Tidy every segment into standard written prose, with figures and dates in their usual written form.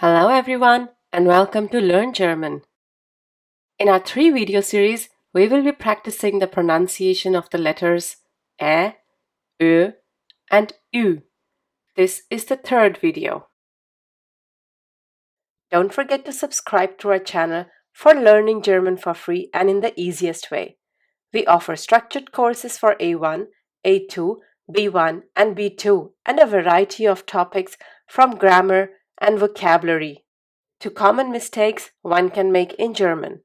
Hello everyone and welcome to Learn German. In our 3-video series, we will be practicing the pronunciation of the letters Ä, Ö and Ü. This is the 3rd video. Don't forget to subscribe to our channel for learning German for free and in the easiest way. We offer structured courses for A1, A2, B1 and B2 and a variety of topics from grammar and vocabulary to common mistakes one can make in German.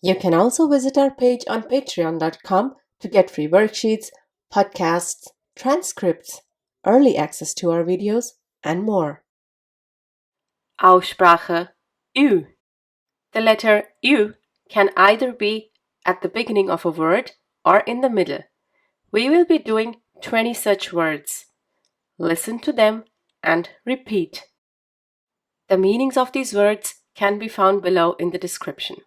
You can also visit our page on patreon.com to get free worksheets, podcasts, transcripts, early access to our videos, and more. Aussprache Ü. The letter Ü can either be at the beginning of a word or in the middle. We will be doing 20 such words. Listen to them and repeat. The meanings of these words can be found below in the description.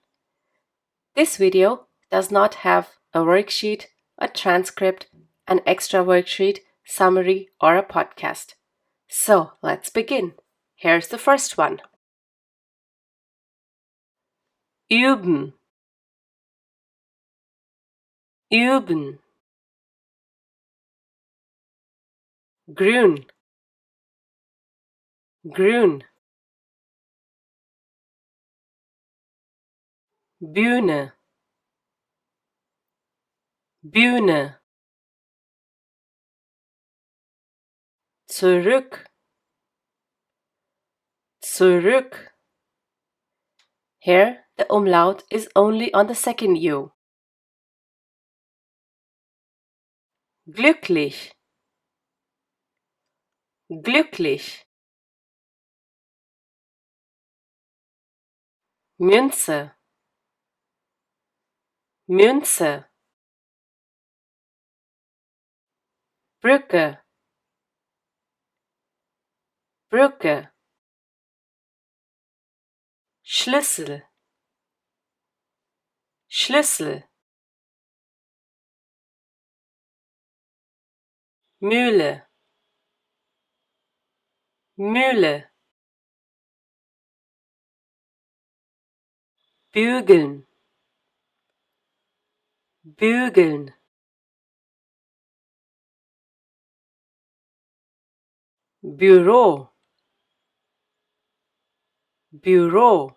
This video does not have a worksheet, a transcript, an extra worksheet, summary, or a podcast. So let's begin. Here's the first one. Üben. Üben. Grün. Grün. Bühne. Bühne. Zurück. Zurück. Here, the umlaut is only on the second U. Glücklich. Glücklich. Münze. Münze. Brücke. Brücke. Schlüssel. Schlüssel. Mühle. Mühle. Bügeln. Bügeln. Büro. Büro.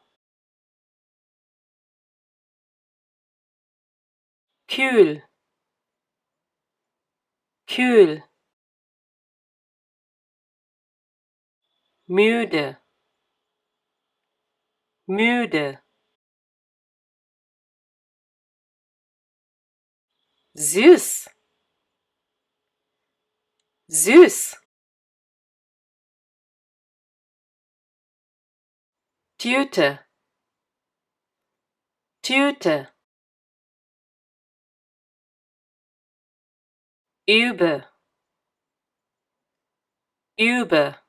Kühl. Kühl. Müde. Müde. Süß. Süß. Tüte. Tüte. Über. Über.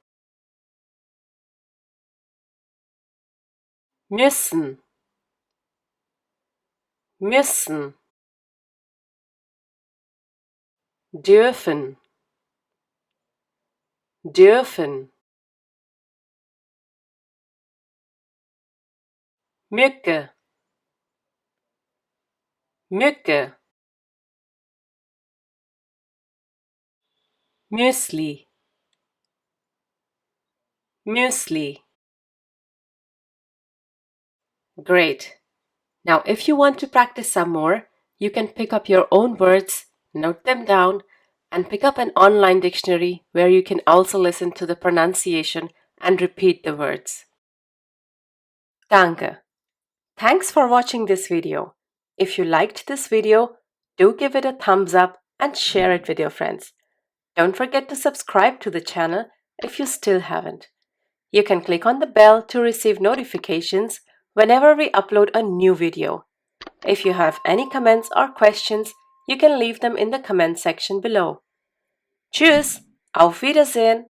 Müssen. Müssen. Dürfen. Dürfen. Mücke. Mücke. Müsli. Müsli. Great. Now, if you want to practice some more, you can pick up your own words, note them down, and pick up an online dictionary where you can also listen to the pronunciation and repeat the words. Danke. Thanks for watching this video. If you liked this video, do give it a thumbs up and share it with your friends. Don't forget to subscribe to the channel if you still haven't. You can click on the bell to receive notifications whenever we upload a new video. If you have any comments or questions, you can leave them in the comment section below. Tschüss, auf Wiedersehen!